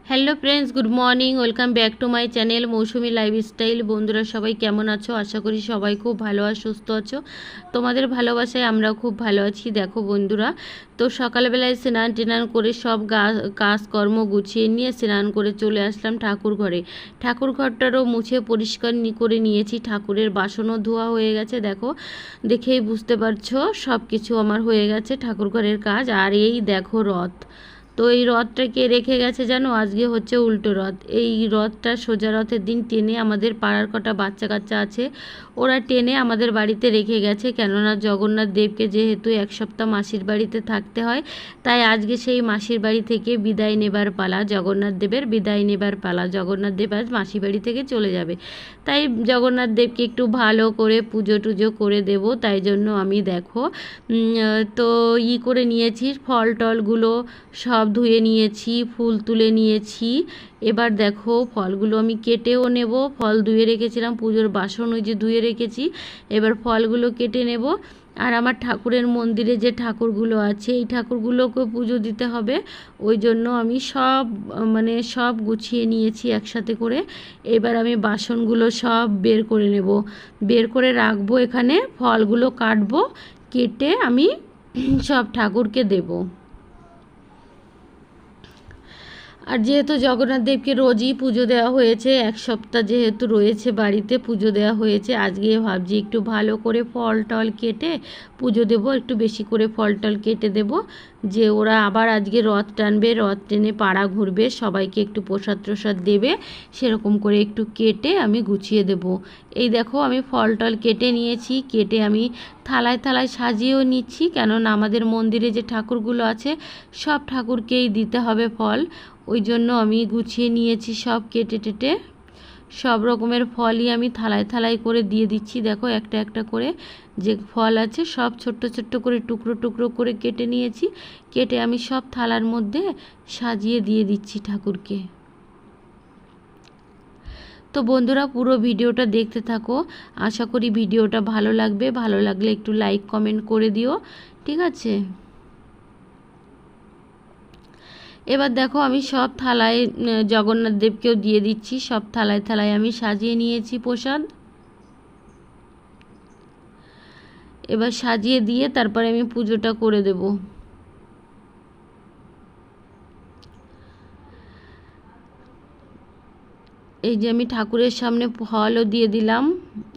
Hello friends, good morning. Welcome back to my channel Mousumi lifestyle. বন্ধুরা সবাই কেমন আছো? আশা করি সবাই খুব ভালো আর সুস্থ আছো। তোমাদের ভালোবাসায় আমরাও খুব ভালো আছি। দেখো বন্ধুরা, তো সকালবেলায় স্নান টেনান করে সব কাজকর্ম গুছিয়ে নিয়ে স্নান করে চলে আসলাম ঠাকুর ঘরে। ঠাকুর ঘরটারও মুছে পরিষ্কার করে নিয়েছি। ঠাকুরের বাসনও ধোয়া হয়ে গেছে। দেখো, দেখেই বুঝতে পারছো সব কিছু আমার হয়ে গেছে ঠাকুর ঘরের কাজ। আর এই দেখো রথ, তো এই রথটা কে রেখে গেছে জানো? আজকে হচ্ছে উল্টো রথ। এই রথটা সোজা রথের দিন টেনে আমাদের পাড়ার কটা বাচ্চা কাচ্চা আছে, ওরা টেনে আমাদের বাড়িতে রেখে গেছে। কেননা জগন্নাথ দেবকে যেহেতু এক সপ্তাহ মাসির বাড়িতে থাকতে হয়, তাই আজকে সেই মাসির বাড়ি থেকে বিদায় নেবার পালা, জগন্নাথ দেবের বিদায় নেবার পালা। জগন্নাথ দেব আজ মাসির বাড়ি থেকে চলে যাবে, তাই জগন্নাথ দেবকে একটু ভালো করে পুজো টুজো করে দেব। তাই জন্য আমি দেখো তো করে নিয়েছি, ফল টলগুলো সব ধুয়ে নিয়েছি, ফুল তুলে নিয়েছি। এবার দেখো ফলগুলো আমি কেটেও নেব। ফল ধুয়ে রেখেছিলাম, পুজোর বাসন ওই যে ধুয়ে রেখেছি। এবার ফলগুলো কেটে নেব। আর আমার ঠাকুরের মন্দিরে যে ঠাকুরগুলো আছে, এই ঠাকুরগুলোকে পুজো দিতে হবে। ওই জন্য আমি সব গুছিয়ে নিয়েছি একসাথে করে। এবার আমি বাসনগুলো সব বের করে নেব, বের করে রাখবো এখানে। ফলগুলো কাটবো, কেটে আমি সব ঠাকুরকে দেবো। আর যেহেতু জগন্নাথ দেবকে রোজই পুজো দেওয়া হয়েছে, এক সপ্তাহ যেহেতু রয়েছে বাড়িতে, পুজো দেওয়া হয়েছে, আজকে ভাবছি একটু ভালো করে ফল টল কেটে পুজো দেবো। একটু বেশি করে ফল টল কেটে দেব, যে ওরা আবার আজকে রথ টানবে, রথ টেনে পাড়া ঘুরবে, সবাইকে একটু প্রসাদ টসাদ দেবে, সেরকম করে একটু কেটে আমি গুছিয়ে দেব। এই দেখো আমি ফল টল কেটে নিয়েছি, কেটে আমি থালায় থালায় সাজিয়েও নিচ্ছি। কেননা আমাদের মন্দিরে যে ঠাকুরগুলো আছে, সব ঠাকুরকেই দিতে হবে ফল। ওই জন্য আমি গুছিয়ে নিয়েছি সব কেটে টেটে। সব রকমের ফলই আমি থালায় থালায় করে দিয়ে দিচ্ছি। দেখো একটা একটা করে যে ফল আছে সব ছোট্ট ছোট্ট করে টুকরো টুকরো করে কেটে নিয়েছি। কেটে আমি সব থালার মধ্যে সাজিয়ে দিয়ে দিচ্ছি ঠাকুরকে। তো বন্ধুরা পুরো ভিডিওটা দেখতে থাকো, আশা করি ভিডিওটা ভালো লাগবে। ভালো লাগলে একটু লাইক কমেন্ট করে দিও, ঠিক আছে? এবার দেখো আমি সব থালায় জগন্নাথ দেবকেও দিয়ে দিচ্ছি। সব থালায় থালায় আমি সাজিয়ে নিয়েছি প্রসাদ। এবার সাজিয়ে দিয়ে তারপরে আমি পুজোটা করে দেব। এই যে আমি ঠাকুরের সামনে ফলও দিয়ে দিলাম।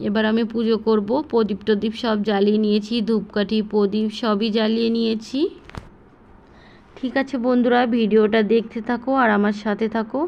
এবার আমি পুজো করব। প্রদীপ টদীপ সব জ্বালিয়ে নিয়েছি, ধূপকাঠি প্রদীপ সবই জ্বালিয়ে নিয়েছি। ঠিক আছে বন্ধুরা, ভিডিওটা দেখতে থাকো আর আমার সাথে থাকো।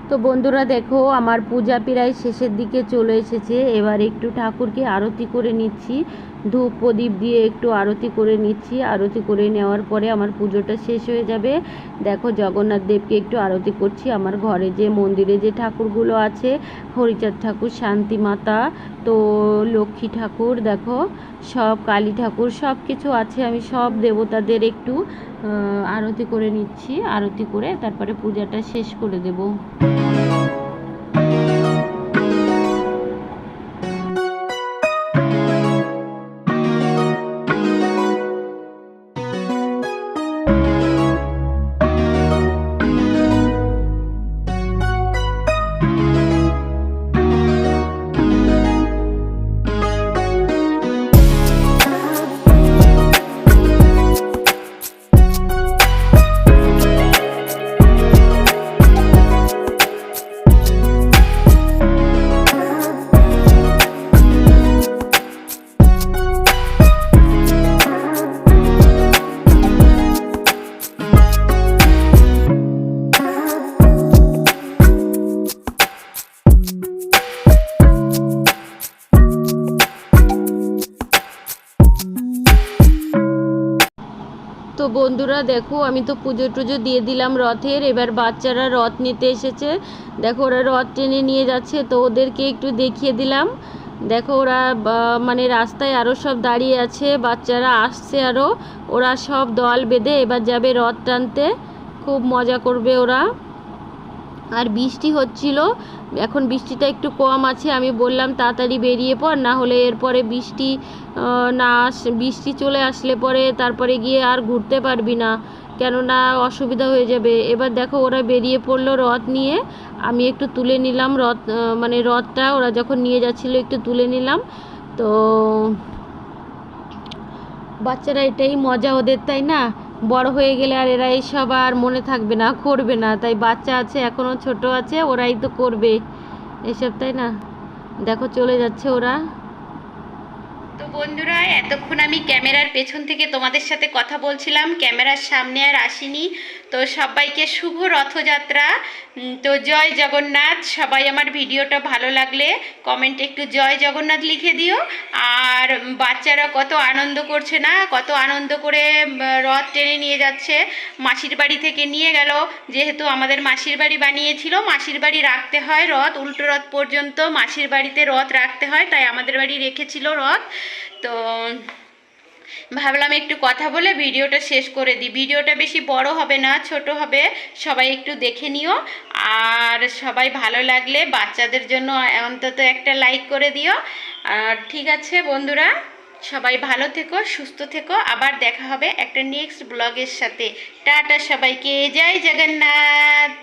তো বন্ধুরা দেখো আমার পূজা প্রায় শেষের দিকে চলে এসেছে। এবার একটু ঠাকুরকে আরতি করে নিচ্ছি, ধূপ প্রদীপ দিয়ে একটু আরতি করে নিচ্ছি। আরতি করে নেওয়ার পরে আমার পুজোটা শেষ হয়ে যাবে। দেখো জগন্নাথ দেবকে একটু আরতি করছি। আমার ঘরে যে মন্দিরে যে ঠাকুরগুলো আছে, হরিচাঁদ ঠাকুর, শান্তি মাতা, তো লক্ষ্মী ঠাকুর, দেখো সব কালী ঠাকুর সব কিছু আছে। আমি সব দেবতাদের একটু আরতি করে নিচ্ছি। আরতি করে তারপরে পূজাটা শেষ করে দেব। তো বন্ধুরা দেখো আমি তো পুজো টুজো দিয়ে দিলাম রথের। এবার বাচ্চারা রথ নিতে এসেছে। দেখো ওরা রথ টেনে নিয়ে যাচ্ছে, তো ওদেরকে একটু দেখিয়ে দিলাম। দেখো ওরা মানে রাস্তায় আরও সব দাঁড়িয়ে আছে, বাচ্চারা আসছে আরও। ওরা সব দল বেঁধে এবার যাবে রথ টানতে, খুব মজা করবে ওরা। আর বৃষ্টি হচ্ছিল, এখন বৃষ্টিটা একটু কম আছে। আমি বললাম তাড়াতাড়ি বেরিয়ে পড়, না হলে এরপরে বৃষ্টি বৃষ্টি চলে আসলে পরে তারপরে গিয়ে আর ঘুরতে পারবি না, কেননা অসুবিধা হয়ে যাবে। এবার দেখো ওরা বেরিয়ে পড়লো রথ নিয়ে। আমি একটু তুলে নিলাম রথ, মানে রথটা ওরা যখন নিয়ে যাচ্ছিলো একটু তুলে নিলাম। তো বাচ্চারা এটাই মজা ওদের, তাই না? বড় হয়ে গেলে আর এরা এইসব আর মনে থাকবে না, করবে না। তাই বাচ্চা আছে, এখনও ছোট আছে, ওরাই তো করবে এসব, তাই না? দেখো চলে যাচ্ছে ওরা। তো বন্ধুরা এতক্ষণ আমি ক্যামেরার পেছন থেকে তোমাদের সাথে কথা বলছিলাম, ক্যামেরার সামনে আর আসিনি। তো সবাইকে শুভ রথযাত্রা। তো জয় জগন্নাথ। সবাই আমার ভিডিওটা ভালো লাগলে কমেন্টে একটু জয় জগন্নাথ লিখে দিও। আর বাচ্চারা কত আনন্দ করছে না, কত আনন্দ করে রথ টেনে নিয়ে যাচ্ছে। মাসির বাড়ি থেকে নিয়ে গেল, যেহেতু আমাদের মাসির বাড়ি বানিয়েছিল, মাসির বাড়ি রাখতে হয় রথ, উল্টো রথ পর্যন্ত মাসির বাড়িতে রথ রাখতে হয়, তাই আমাদের বাড়ি রেখেছিল রথ। তো ভাবলাম একটু কথা বলে ভিডিওটা শেষ করে দিই। ভিডিওটা বেশি বড় হবে না, ছোট হবে, সবাই একটু দেখে নিও। আর সবাই ভালো লাগলে বাচ্চাদের জন্য অন্তত একটা লাইক করে দিও। আর ঠিক আছে বন্ধুরা, সবাই ভালো থেকো, সুস্থ থেকো। আবার দেখা হবে একটা নেক্সট ব্লগের সাথে। টাটা সবাইকে, জয় জগন্নাথ।